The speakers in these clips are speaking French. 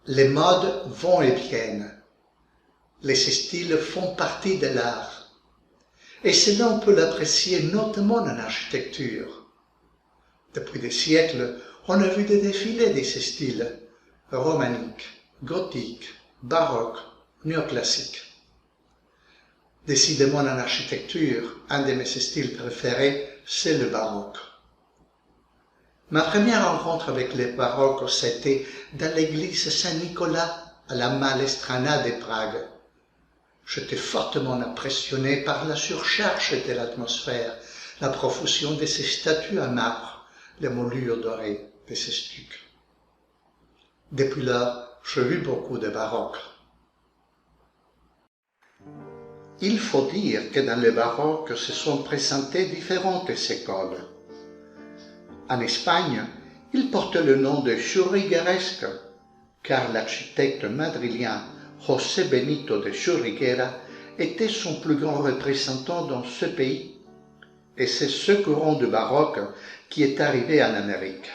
Les modes vont et viennent. Les styles font partie de l'art. Et cela, on peut l'apprécier notamment en architecture. Depuis des siècles, on a vu des défilés de ces styles, romanique, gothique, baroque, néoclassique. Décidément, en architecture, un de mes styles préférés, c'est le baroque. Ma première rencontre avec le baroque, c'était dans l'église Saint-Nicolas à la Malestrană de Prague. J'étais fortement impressionné par la surcharge de l'atmosphère, la profusion de ces statues en marbre, les moulures dorées de ces stucs. Depuis là, j'ai vu beaucoup de baroque. Il faut dire que dans le baroque se sont présentées différentes écoles. En Espagne, il porte le nom de churrigueresque, car l'architecte madrilèn José Benito de Churriguera était son plus grand représentant dans ce pays, et c'est ce courant de baroque qui est arrivé en Amérique.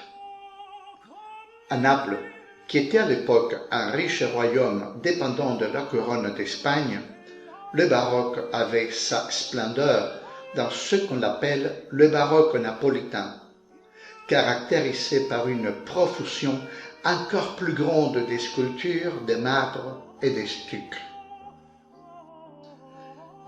À Naples, qui était à l'époque un riche royaume dépendant de la couronne d'Espagne, le baroque avait sa splendeur dans ce qu'on appelle le baroque napolitain, caractérisé par une profusion encore plus grande des sculptures, des marbres et des stucs.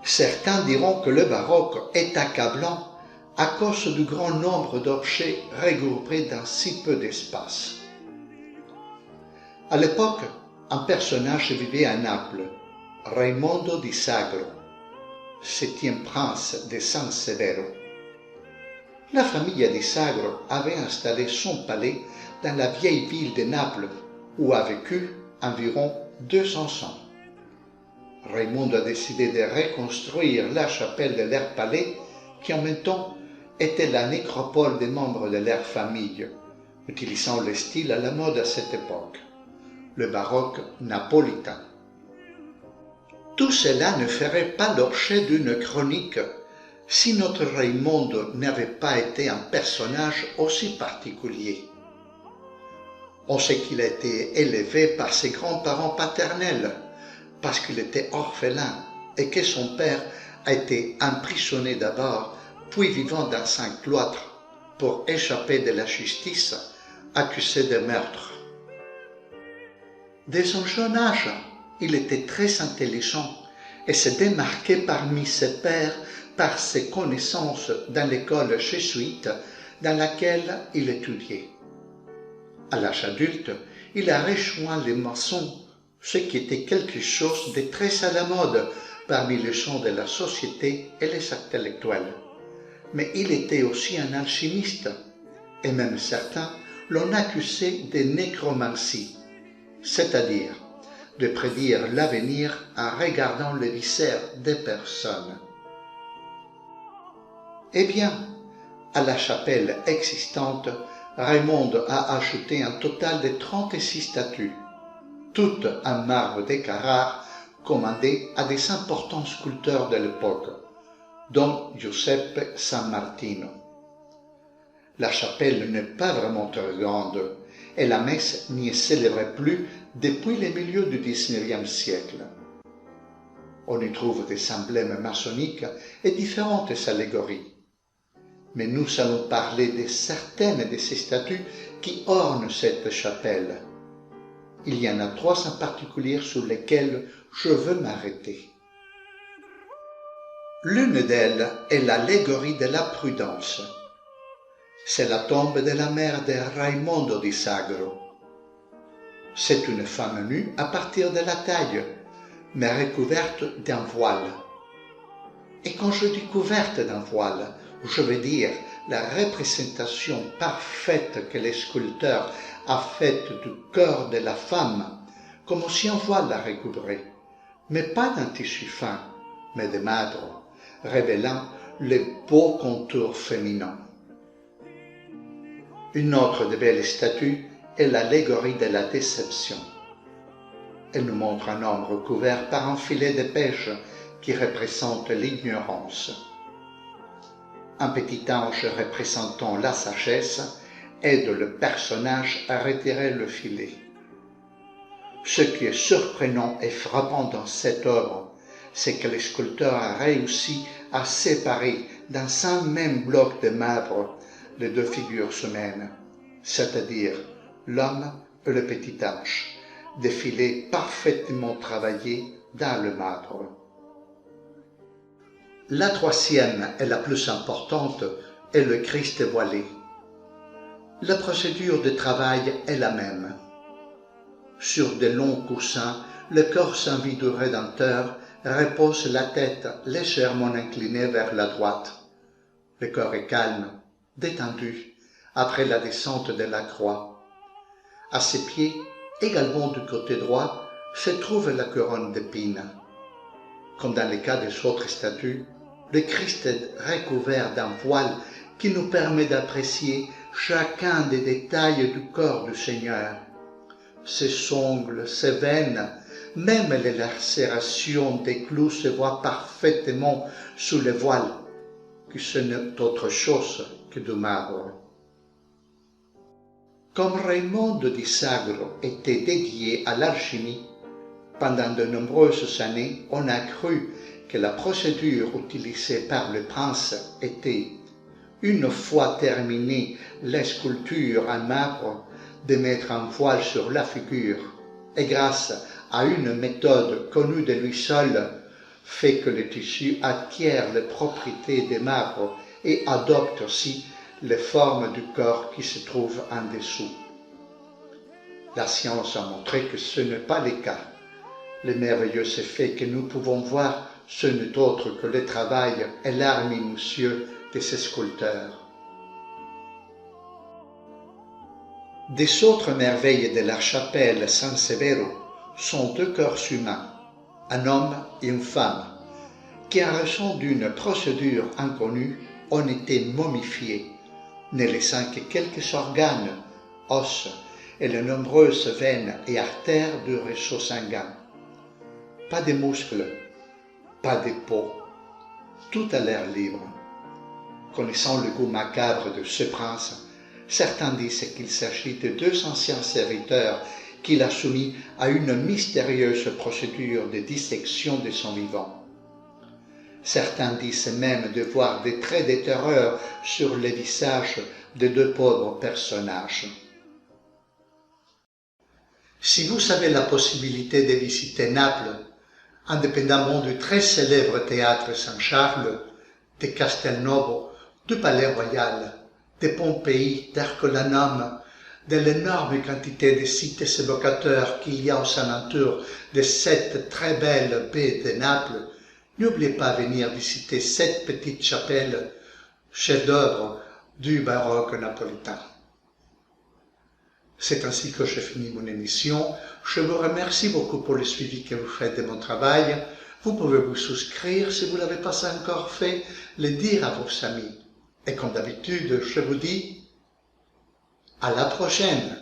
Certains diront que le baroque est accablant à cause du grand nombre d'objets regroupés dans si peu d'espace. À l'époque, un personnage vivait à Naples, Raimondo di Sagro, 7e prince de San Severo. La famille di Sagro avait installé son palais dans la vieille ville de Naples, où a vécu environ 200 ans. Raimondo a décidé de reconstruire la chapelle de leur palais, qui en même temps était la nécropole des membres de leur famille, utilisant le style à la mode à cette époque, le baroque napolitain. Tout cela ne ferait pas l'objet d'une chronique si notre Raimondo n'avait pas été un personnage aussi particulier. On sait qu'il a été élevé par ses grands-parents paternels, parce qu'il était orphelin et que son père a été emprisonné d'abord, puis vivant dans un cloître pour échapper de la justice, accusé de meurtre. Dès son jeune âge, il était très intelligent et se démarquait parmi ses pairs par ses connaissances dans l'école jésuite dans laquelle il étudiait. À l'âge adulte, il a rejoint les maçons, ce qui était quelque chose de très à la mode parmi les gens de la société et les intellectuels. Mais il était aussi un alchimiste, et même certains l'ont accusé de nécromancie, c'est-à-dire de prédire l'avenir en regardant les viscères des personnes. Eh bien, à la chapelle existante, Raimondo a ajouté un total de 36 statues, toutes en marbre de Carrare, commandées à des importants sculpteurs de l'époque, dont Giuseppe San Martino. La chapelle n'est pas vraiment très grande, et la messe n'y est célébrée plus depuis le milieu du XIXe siècle. On y trouve des emblèmes maçonniques et différentes allégories. Mais nous allons parler de certaines de ces statues qui ornent cette chapelle. Il y en a 3 en particulier sur lesquelles je veux m'arrêter. L'une d'elles est l'allégorie de la prudence. C'est la tombe de la mère de Raimondo di Sagro. C'est une femme nue à partir de la taille, mais recouverte d'un voile. Et quand je dis couverte d'un voile, je veux dire la représentation parfaite que le sculpteur a faite du corps de la femme, comme si un voile la recouvrait, mais pas d'un tissu fin, mais de marbre, révélant les beaux contours féminins. Une autre de belles statues est l'allégorie de la déception. Elle nous montre un homme recouvert par un filet de pêche qui représente l'ignorance. Un petit ange représentant la sagesse aide le personnage à retirer le filet. Ce qui est surprenant et frappant dans cette œuvre, c'est que le sculpteur a réussi à séparer dans un même bloc de marbre les deux figures humaines, c'est-à-dire l'homme et le petit ange, défilés parfaitement travaillés dans le marbre. La troisième et la plus importante est le Christ voilé. La procédure de travail est la même. Sur de longs coussins, le corps sans vie du Rédempteur repose la tête légèrement inclinée vers la droite. Le corps est calme, détendu, après la descente de la croix. À ses pieds, également du côté droit, se trouve la couronne d'épines. Comme dans le cas des autres statues, le Christ est recouvert d'un voile qui nous permet d'apprécier chacun des détails du corps du Seigneur. Ses ongles, ses veines, même les lacérations des clous se voient parfaitement sous le voile, qui ce n'est autre chose que du marbre. Comme Raymond de Disagro était dédié à l'alchimie, pendant de nombreuses années, on a cru que la procédure utilisée par le prince était, une fois terminée la sculpture en marbre, de mettre un voile sur la figure, et grâce à une méthode connue de lui seul, fait que le tissu acquiert les propriétés des marbres et adopte aussi les formes du corps qui se trouvent en dessous. La science a montré que ce n'est pas le cas. Le merveilleux effet que nous pouvons voir, ce n'est autre que le travail et l'art minutieux de ces sculpteurs. Des autres merveilles de la chapelle San Severo sont deux corps humains, un homme et une femme, qui en raison d'une procédure inconnue ont été momifiés, ne laissant que quelques organes, os et les nombreuses veines et artères du réseau sanguin. Pas de muscles, pas de peau, tout à l'air libre. Connaissant le goût macabre de ce prince, certains disent qu'il s'agit de deux anciens serviteurs qu'il a soumis à une mystérieuse procédure de dissection de son vivant. Certains disent même de voir des traits de terreur sur les visages de deux pauvres personnages. Si vous avez la possibilité de visiter Naples, indépendamment du très célèbre théâtre Saint-Charles, de Castelnuovo, du Palais Royal, de Pompéi, d'Herculaneum, de l'énorme quantité de sites évocateurs qu'il y a aux alentours de cette très belle baie de Naples, n'oubliez pas de venir visiter cette petite chapelle, chef-d'œuvre du baroque napolitain. C'est ainsi que je finis mon émission. Je vous remercie beaucoup pour le suivi que vous faites de mon travail. Vous pouvez vous souscrire si vous ne l'avez pas encore fait, le dire à vos amis. Et comme d'habitude, je vous dis à la prochaine.